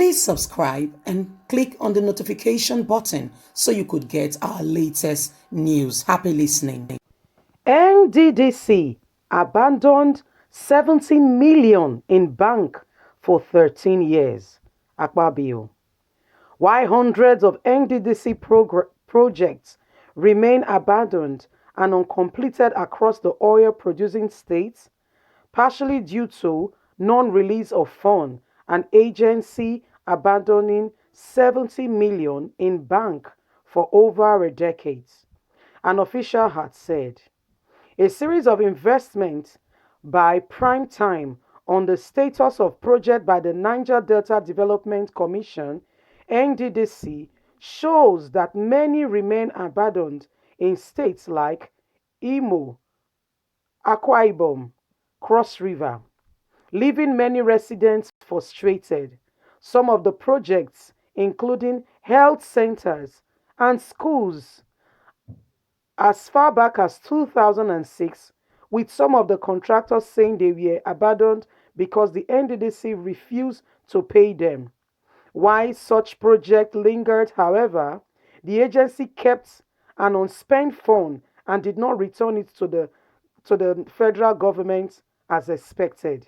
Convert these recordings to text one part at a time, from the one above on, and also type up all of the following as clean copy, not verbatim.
Please subscribe and click on the notification button so you could get our latest news. Happy listening. Nddc abandoned 17 million in bank for 13 years. Akpabio. While hundreds of Nddc projects remain abandoned and uncompleted across the oil-producing states, partially due to non-release of funds, an agency abandoning 70 million in bank for over a decade, an official had said. A series of investments by Prime Time on the status of project by the Niger Delta Development Commission (Nddc) shows that many remain abandoned in states like Imo, Akwa Ibom, Cross River, leaving many residents frustrated. Some of the projects, including health centers and schools, as far back as 2006, with some of the contractors saying they were abandoned because the NDDC refused to pay them. While such projects lingered, however, the agency kept an unspent fund and did not return it to the federal government as expected.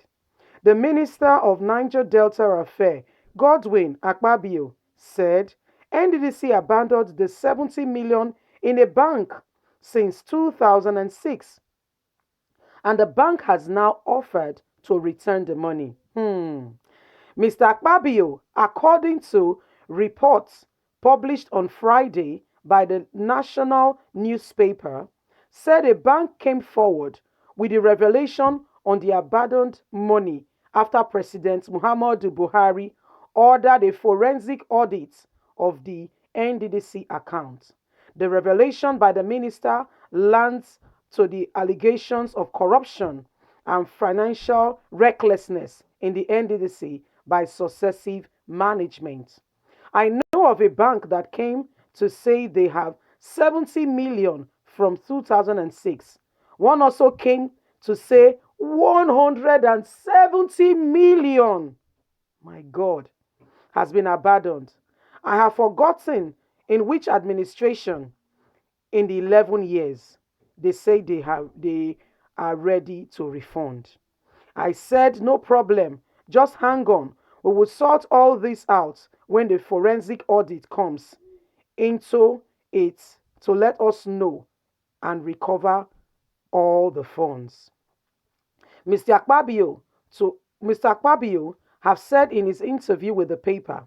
The Minister of Niger Delta Affairs, Godwin Akpabio, said NDDC abandoned the 70 million in a bank since 2006, and the bank has now offered to return the money. Mr. Akpabio, according to reports published on Friday by the national newspaper, said a bank came forward with the revelation on the abandoned money after President Muhammadu Buhari ordered a forensic audit of the NDDC account. The revelation by the minister lands to the allegations of corruption and financial recklessness in the NDDC by successive management. I know of a bank that came to say they have 70 million from 2006. One also came to say 170 million, my God, has been abandoned. I have forgotten in which administration in the 11 years they say they are ready to refund. I said, no problem, just hang on. We will sort all this out when the forensic audit comes into it to let us know and recover all the funds. Mr. Akpabio, to Mr. Akpabio have said in his interview with the paper,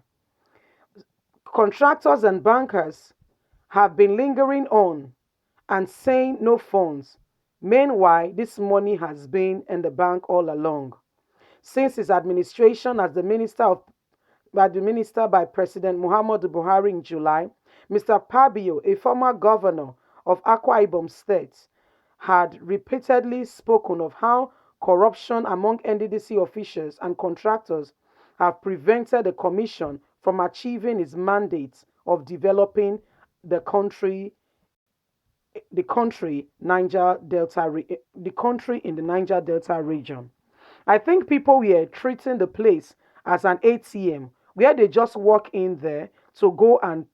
contractors and bankers have been lingering on and saying no funds. Meanwhile, this money has been in the bank all along. Since his administration as the minister by President Muhammadu Buhari in July, Mr. Akpabio, a former governor of Akwa Ibom State, had repeatedly spoken of how corruption among NDDC officials and contractors have prevented the commission from achieving its mandate of developing the country the country in the Niger Delta region. I think people were treating the place as an ATM where they just walk in there to go and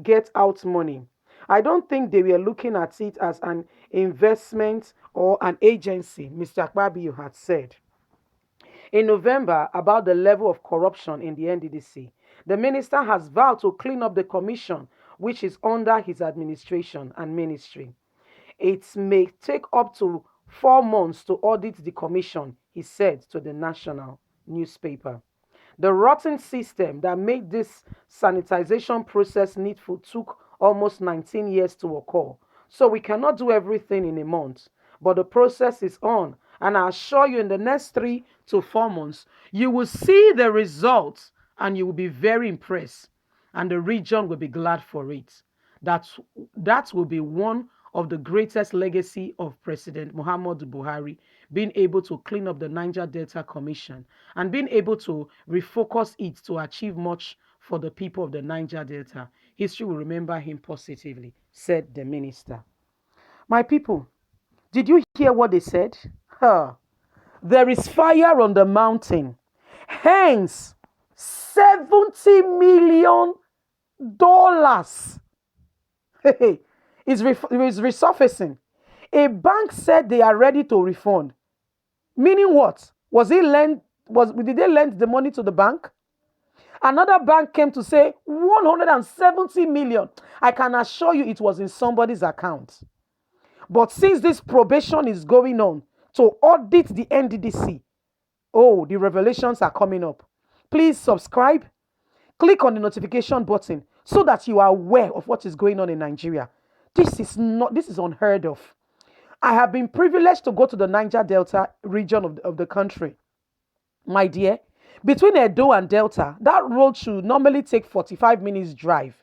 get out money. I don't think they were looking at it as an investment or an agency, Mr. Akpabio had said. In November, about the level of corruption in the NDDC, the minister has vowed to clean up the commission which is under his administration and ministry. It may take up to 4 months to audit the commission, he said to the national newspaper. The rotten system that made this sanitization process needful took almost 19 years to occur. So we cannot do everything in a month. But the process is on. And I assure you, in the next 3 to 4 months, you will see the results and you will be very impressed. And the region will be glad for it. That will be one of the greatest legacy of President Muhammadu Buhari, being able to clean up the Niger Delta Commission and being able to refocus it to achieve much for the people of the Niger Delta. History will remember him positively, said the minister. My people, did you hear what they said? Huh. There is fire on the mountain. Hence, $70 million is resurfacing. A bank said they are ready to refund. Meaning what? Did they lend the money to the bank? Another bank came to say 170 million. I can assure you it was in somebody's account. But since this probation is going on to audit the Nddc, oh, the revelations are coming up. Please subscribe, click on the notification button so that you are aware of what is going on in Nigeria. This is unheard of. I have been privileged to go to the Niger Delta region of the country. My dear, between Edo and Delta, that road should normally take 45 minutes drive.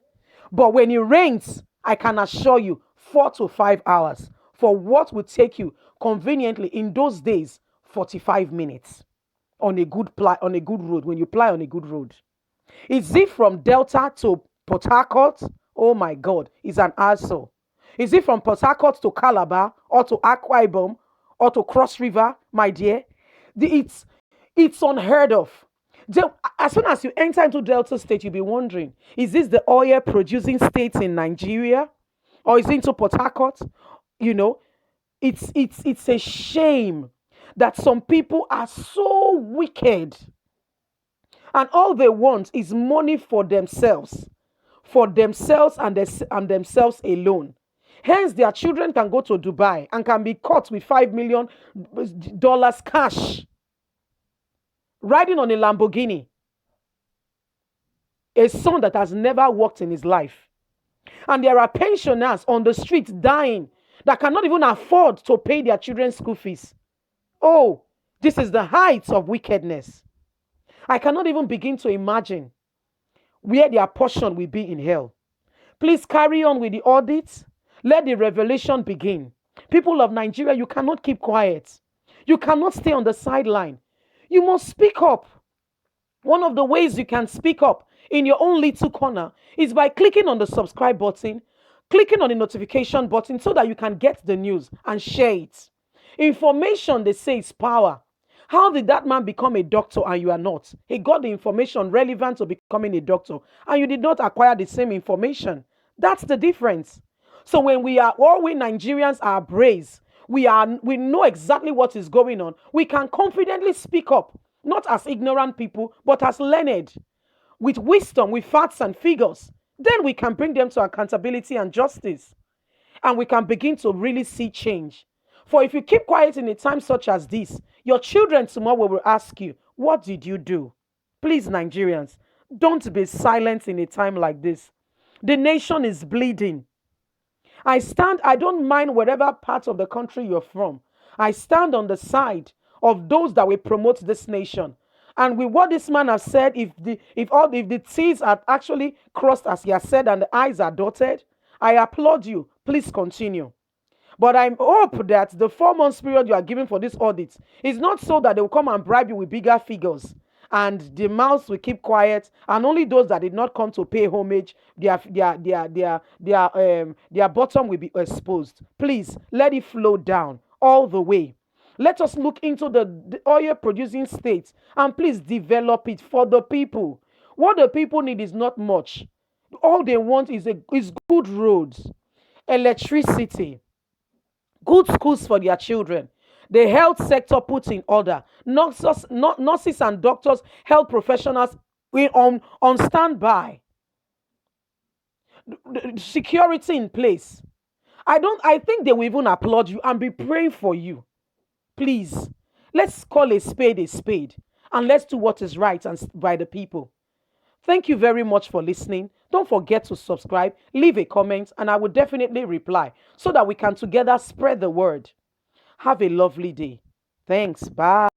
But when it rains, I can assure you 4 to 5 hours for what would take you conveniently in those days 45 minutes on a good road, when you ply on a good road. Is it from Delta to Port Harcourt? Oh my God, it's an asshole. Is it from Port Harcourt to Calabar or to Akpabio or to Cross River, my dear? It's unheard of. As soon as you enter into Delta State, you'll be wondering, is this the oil producing state in Nigeria? Or is it into Port Harcourt? You know, it's a shame that some people are so wicked and all they want is money for themselves and themselves alone. Hence, their children can go to Dubai and can be caught with $5 million cash, riding on a Lamborghini. A son that has never worked in his life. And there are pensioners on the streets dying that cannot even afford to pay their children's school fees. Oh, this is the heights of wickedness. I cannot even begin to imagine where their portion will be in hell. Please carry on with the audit. Let the revelation begin. People of Nigeria, you cannot keep quiet. You cannot stay on the sideline. You must speak up. One of the ways you can speak up in your own little corner is by clicking on the subscribe button, clicking on the notification button so that you can get the news and share it. Information, they say, is power. How did that man become a doctor and you are not? He got the information relevant to becoming a doctor and you did not acquire the same information. That's the difference. So when we Nigerians are brave, we know exactly what is going on. We can confidently speak up, not as ignorant people, but as learned, with wisdom, with facts and figures. Then we can bring them to accountability and justice. And we can begin to really see change. For if you keep quiet in a time such as this, your children tomorrow will ask you, what did you do? Please, Nigerians, don't be silent in a time like this. The nation is bleeding. I don't mind whatever part of the country you're from. I stand on the side of those that will promote this nation. And with what this man has said, if the T's are actually crossed as he has said and the I's are dotted, I applaud you. Please continue. But I hope that the 4 months period you are giving for this audit is not so that they will come and bribe you with bigger figures and the mouths will keep quiet and only those that did not come to pay homage, their bottom will be exposed. Please let it flow down all the way. Let us look into the oil producing states and please develop it for the people. What the people need is not much. All they want is good roads, electricity, good schools for their children, the health sector put in order, nurses and doctors, health professionals on standby, security in place. I think they will even applaud you and be praying for you. Please, let's call a spade and let's do what is right and by the people. Thank you very much for listening. Don't forget to subscribe, leave a comment, and I will definitely reply so that we can together spread the word. Have a lovely day. Thanks. Bye.